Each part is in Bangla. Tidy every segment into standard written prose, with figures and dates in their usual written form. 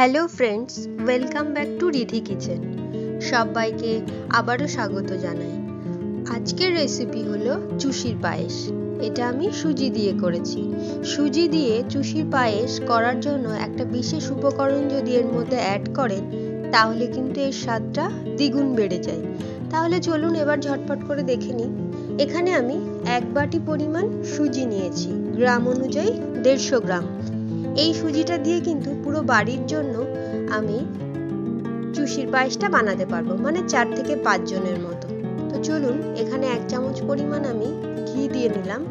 Hello friends, welcome back to Ridhi kitchen. সবাইকে আবারও স্বাগত জানাই। আজকের রেসিপি হলো চুষির পায়েস। এটা আমি সুজি দিয়ে করেছি। সুজি দিয়ে চুষির পায়েস করার জন্য একটা বিশেষ উপকরণ যদি এর মধ্যে অ্যাড করেন তাহলে কিন্তু এর স্বাদটা দ্বিগুণ বেড়ে যায়। তাহলে চলুন এবার ঝটপট করে দেখে নিই। এখানে আমি 1 বাটি পরিমাণ সুজি নিয়েছি, গ্রাম অনুযায়ী 150 গ্রাম। এই সুজিটা দিয়ে কিন্তু পুরো বাড়ির জন্য আমি চুষির পায়েসটা বানাতে পারবো, মানে 4 থেকে 5 জনের মতো। তো চলুন, এখানে 1 চামচ পরিমাণ আমি ঘি দিয়ে নিলাম।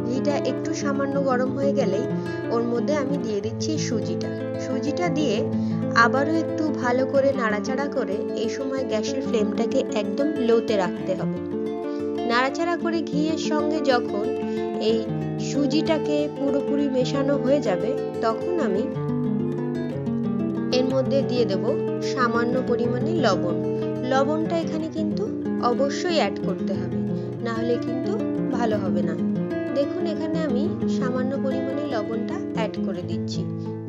ঘিটা একটু সামান্য গরম হয়ে গেলেই ওর মধ্যে আমি দিয়ে দিচ্ছি সুজিটা দিয়ে আবারও একটু ভালো করে নাড়াচাড়া করে এই সময় গ্যাসের ফ্লেমটাকে একদম লোতে রাখতে হবে। নাড়াচাড়া করে ঘিয়ের সঙ্গে যখন এই সুজিটাকে পুরোপুরি মেশানো হয়ে যাবে তখন আমি এর মধ্যে দিয়ে দেব সামান্য পরিমাণে লবণটা এখানে কিন্তু অবশ্যই অ্যাড করতে হবে, না হলে কিন্তু ভালো হবে না। দেখুন, এখানে আমি সামান্য পরিমাণে লবণটা অ্যাড করে দিচ্ছি,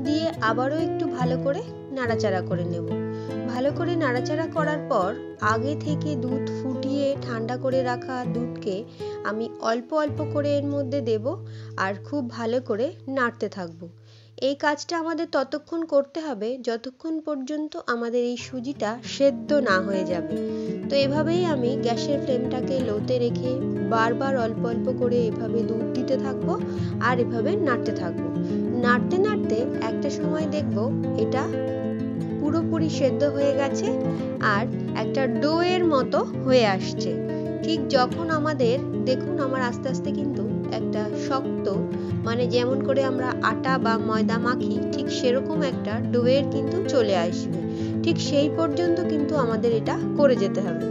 দিয়ে আবারও একটু ভালো করে নাড়াচাড়া করে নেব। ভালো করে নাড়াচাড়া করার পর আগে থেকে দুধ ফুটিয়ে ঠান্ডা করে রাখা দুধকে আমি অল্প অল্প করে এর মধ্যে দেব আর খুব ভালো করে নাড়তে থাকবো। এই কাজটা আমাদের ততক্ষণ করতে হবে যতক্ষণ পর্যন্ত আমাদের এই সুজিটা সেদ্ধ না হয়ে যাবে। তো এভাবেই আমি গ্যাসের ফ্লেমটাকে লোতে রেখে বারবার অল্প অল্প করে এভাবে দুধ দিতে থাকবো আর এভাবে নাড়তে থাকবো। নাড়তে নাড়তে একটা সময় দেখবো এটা পুরোপুরি সেদ্ধ হয়ে গেছে আর একটা ডোয়ের মতো হয়ে আসছে। ঠিক যখন আমাদের দেখুন আমার আস্তে আস্তে কিন্তু একটা শক্ত, মানে যেমন করে আমরা আটা বা ময়দা মাখি ঠিক সেরকম একটা ডোয়ের কিন্তু চলে আসবে। ঠিক সেই পর্যন্ত কিন্তু আমাদের এটা করে যেতে হবে।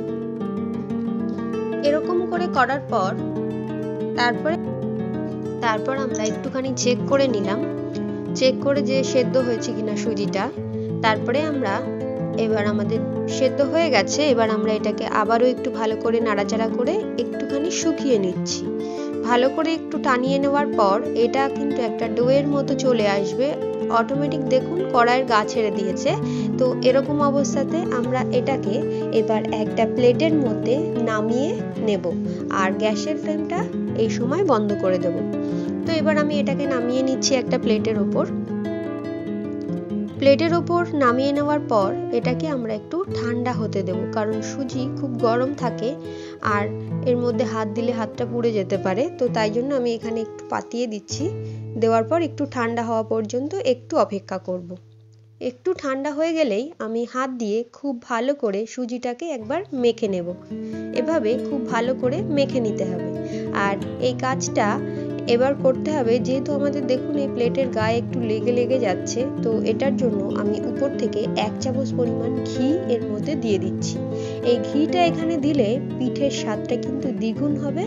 এরকম করে করার পর তারপর আমরা একটুখানি চেক করে নিলাম, চেক করে যে সেদ্ধ হয়েছে কিনা সুজিটা। তারপরে এবার আমাদের সেদ্ধ হয়ে গেছে। এবার আমরা এটাকে আবারও একটু ভালো করে নাড়াচাড়া করে একটুখানি শুকিয়ে নিচ্ছি। ভালো করে একটু টানিয়ে নেওয়ার পর এটা কিন্তু একটা ডোয়ের মতো চলে আসবে অটোমেটিক। দেখুন কড়াইয়ের গা ছেড়ে দিয়েছে। তো এরকম অবস্থাতে আমরা এটাকে এবার একটা প্লেটের মধ্যে নামিয়ে নেব আর গ্যাসের ফ্লেমটা এই সময় বন্ধ করে দেব। তো এবার আমি এটাকে নামিয়ে নিচ্ছি একটা প্লেটের ওপর নামিয়ে নেওয়ার পর এটাকে আমরা একটু ঠান্ডা হতে দেব, কারণ সুজি খুব গরম থাকে আর এর মধ্যে হাত দিলে হাতটা পুড়ে যেতে পারে। তো তাই জন্য আমি এখানে একটু পাতিয়ে দিচ্ছি। দেওয়ার পর একটু ঠান্ডা হওয়া পর্যন্ত একটু অপেক্ষা করব। একটু ঠান্ডা হয়ে গেলেই আমি হাত দিয়ে খুব ভালো করে সুজিটাকে একবার মেখে নেব। এভাবে খুব ভালো করে মেখে নিতে হবে। আর এই কাজটা এবার করতে হবে, যেহেতু আমাদের দেখুন এই প্লেটের গায়ে একটু লেগে যাচ্ছে, তো এটার জন্য আমি উপর থেকে 1 চামচ পরিমাণ ঘি এর মধ্যে দিয়ে দিচ্ছি। এই ঘিটা এখানে দিলে পিঠের স্বাদটা কিন্তু দ্বিগুণ হবে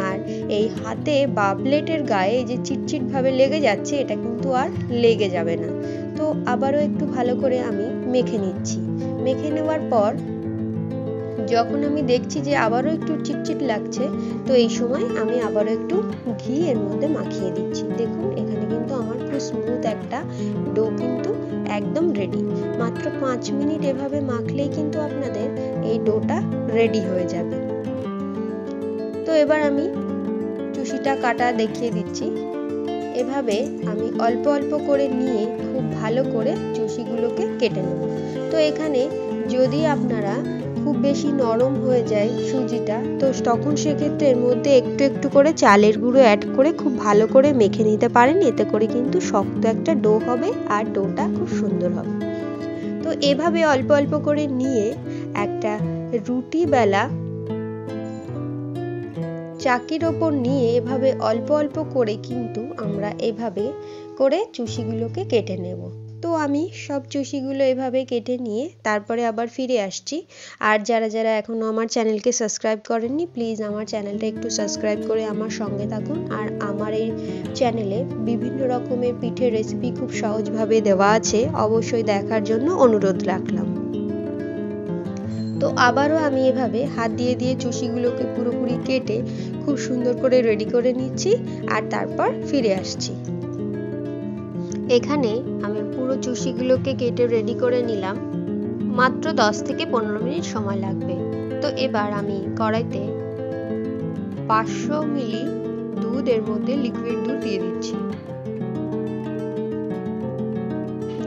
আর এই হাতে বা প্লেটের গায়ে যে চিটচিট ভাবে লেগে যাচ্ছে এটা কিন্তু আর লেগে যাবে না। তো আবারও একটু ভালো করে আমি মেখে নিচ্ছি। মেখে নেওয়ার পর যখন আমি দেখছি যে আবারও একটু চিটচিট লাগছে, তো এই সময় আমি আবারও একটু ঘি এর মধ্যে মাখিয়ে দিচ্ছি। দেখুন এখানে কিন্তু আমার পুরো স্মুথ একটা ডো কিন্তু একদম রেডি। মাত্র 5 মিনিট এভাবে মাখলেই কিন্তু আপনাদের এই ডোটা রেডি হয়ে যাবে। তো এবার আমি চুষিটা কাটা দেখিয়ে দিচ্ছি। এভাবে আমি অল্প অল্প করে নিয়ে খুব ভালো করে চুষিগুলোকে কেটে নেব। তো এখানে যদি আপনারা খুব বেশি নরম হয়ে যায় সুজিটা, তো তখন সেক্ষেত্রে এর মধ্যে একটু একটু করে চালের গুঁড়ো অ্যাড করে খুব ভালো করে মেখে নিতে পারেন। এতে করে কিন্তু শক্ত একটা ডো হবে আর ডোটা খুব সুন্দর হবে। তো এভাবে অল্প অল্প করে নিয়ে একটা রুটি বেলা চাকির ওপর নিয়ে এভাবে অল্প অল্প করে কিন্তু আমরা এভাবে করে চুষিগুলোকে কেটে নেব। তো আমি সব চুষিগুলো এভাবে কেটে নিয়ে তারপরে আবার ফিরে আসছি। আর যারা এখনো আমার চ্যানেলকে সাবস্ক্রাইব করেননি, প্লিজ আমার চ্যানেলটা একটু সাবস্ক্রাইব করে আমার সঙ্গে থাকুন। আর আমার এই চ্যানেলে বিভিন্ন রকমের পিঠের রেসিপি খুব সহজভাবে দেওয়া আছে, অবশ্যই দেখার জন্য অনুরোধ রাখলাম। তো আবারও আমি এভাবে হাত দিয়ে চুষিগুলোকে পুরোপুরি কেটে খুব সুন্দর করে রেডি করে নিচ্ছি আর তারপর ফিরে আসছি। এখানে আমি পুরো চুষিগুলোকে কেটে রেডি করে নিলাম। মাত্র 10 থেকে 15 মিনিট সময় লাগবে। তো এবার আমি কড়াইতে 500 মিলি দুধ, এর মধ্যে লিকুইড দুধ দিয়ে দিচ্ছি।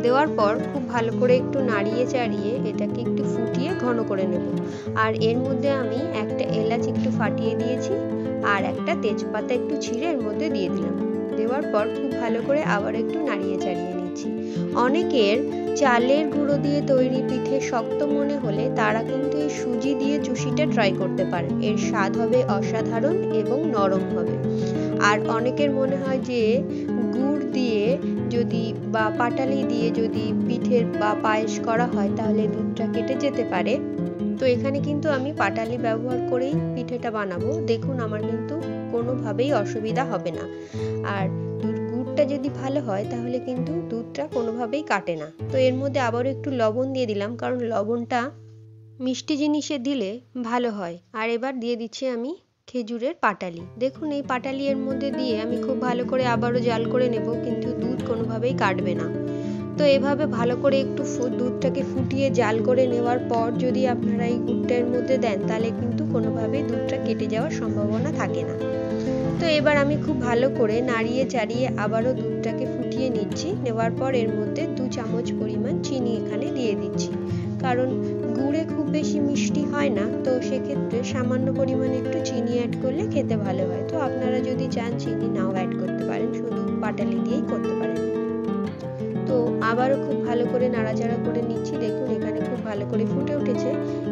দেওয়ার পর খুব ভালো করে একটু নাড়িয়ে চাড়িয়ে এটাকে একটু ফুটিয়ে ঘন করে নেব। আর এর মধ্যে আমি একটা এলাচ একটু ফাটিয়ে দিয়েছি আর একটা তেজপাতা একটু ছিঁড়ে এর মধ্যে দিয়ে দিলাম। দেওয়ার পর খুব ভালো করে আবার একটু নাড়িয়ে চাড়িয়ে নিচ্ছি। অনেকের চালের গুঁড়ো দিয়ে তৈরি পিঠে শক্ত মনে হলে তারা কিন্তু এই সুজি দিয়ে চুষিটা ট্রাই করতে পারেন। এর স্বাদ হবে অসাধারণ এবং নরম হবে। আর অনেকের মনে হয় যে গুড় দিয়ে যদি বা পাটালি দিয়ে যদি পিঠের বা পায়েস করা হয় তাহলে দুধটা কেটে যেতে পারে। তো এখানে কিন্তু আমি পাটালি ব্যবহার করেই পিঠেটা বানাবো। দেখুন আমার কিন্তু কোনোভাবেই অসুবিধা হবে না। আর গুড়টা যদি ভালো হয় তাহলে কিন্তু দুধটা কোনোভাবেই কাটে না। তো এর মধ্যে আবারও একটু লবণ দিয়ে দিলাম, কারণ লবণটা মিষ্টি জিনিসে দিলে ভালো হয়। আর এবার দিয়ে দিচ্ছি আমি খেজুরের পাটালি। দেখুন এই পাটালি এর মধ্যে দিয়ে আমি খুব ভালো করে আবারও জাল করে নেব, কিন্তু দুধ কোনোভাবেই কাটবে না। তো এভাবে ভালো করে একটু দুধটাকে ফুটিয়ে জাল করে নেওয়ার পর যদি আপনারা এই গুড়টার মধ্যে দেন তাহলে কিন্তু কোনোভাবেই দুধটা কেটে যাওয়ার সম্ভাবনা থাকে না। তো এবার আমি খুব ভালো করে নাড়িয়ে চাড়িয়ে আবারও দুধটাকে ফুটিয়ে নিচ্ছি। নেওয়ার পর এর মধ্যে 2 চামচ পরিমাণ চিনি এখানে দিয়ে দিচ্ছি, কারণ গুড়ে খুব বেশি মিষ্টি হয় না। তো সেক্ষেত্রে সামান্য পরিমাণে একটু চিনি অ্যাড করলে খেতে ভালো হয়। তো আপনারা যদি চান চিনি নাও অ্যাড করতে পারেন, শুধু পাটালি দিয়েই করতে পারেন। তো আবারও খুব ভালো করে নাড়াচাড়া করে নিচ্ছি। দেখুন এখানে খুব ভালো করে ফুটে উঠেছে।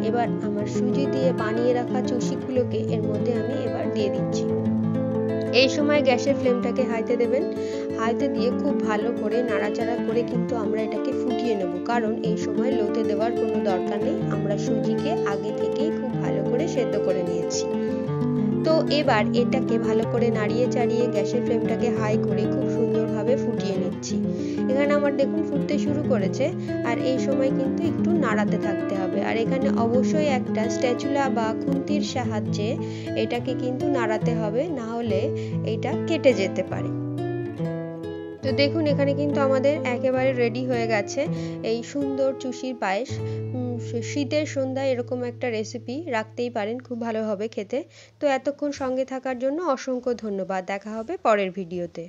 এবার আমার সুজি দিয়ে বানিয়ে রাখা চুষিগুলোকে এর মধ্যে আমি এবার দিয়ে দিচ্ছি। এই সময় গ্যাসের ফ্লেমটাকে হাইতে দেবেন। হাইতে দিয়ে খুব ভালো করে নাড়াচাড়া করে কিন্তু আমরা এটাকে ফুটিয়ে নেব, কারণ এই সময় লোতে দেওয়ার কোনো দরকার নেই। আমরা সুজিকে আগে থেকেই খুব ভালো করে সেদ্ধ করে নিয়েছি। তো এবার এটাকে ভালো করে নাড়িয়ে চাড়িয়ে গ্যাসের ফ্লেমটাকে হাই করে খুব সুন্দরভাবে ফুটিয়ে নিচ্ছি। এখানে আমার দেখুন ফুটতে শুরু করেছে, আর এই সময় কিন্তু একটু নাড়াতে থাকতে হবে। আর এখানে অবশ্যই একটা স্প্যাচুলা বা খুন্তির সাহায্যে এটাকে কিন্তু নাড়াতে হবে, না হলে এটা কেটে যেতে পারে। তো দেখুন এখানে কিন্তু আমাদের একেবারে রেডি হয়ে গেছে এই সুন্দর চুষির পায়েস। শীতের সন্ধ্যায় এরকম একটা রেসিপি রাখতেই পারেন, খুব ভালো হবে খেতে। তো এতক্ষণ সঙ্গে থাকার জন্য অসংখ্য ধন্যবাদ। দেখা হবে পরের ভিডিওতে।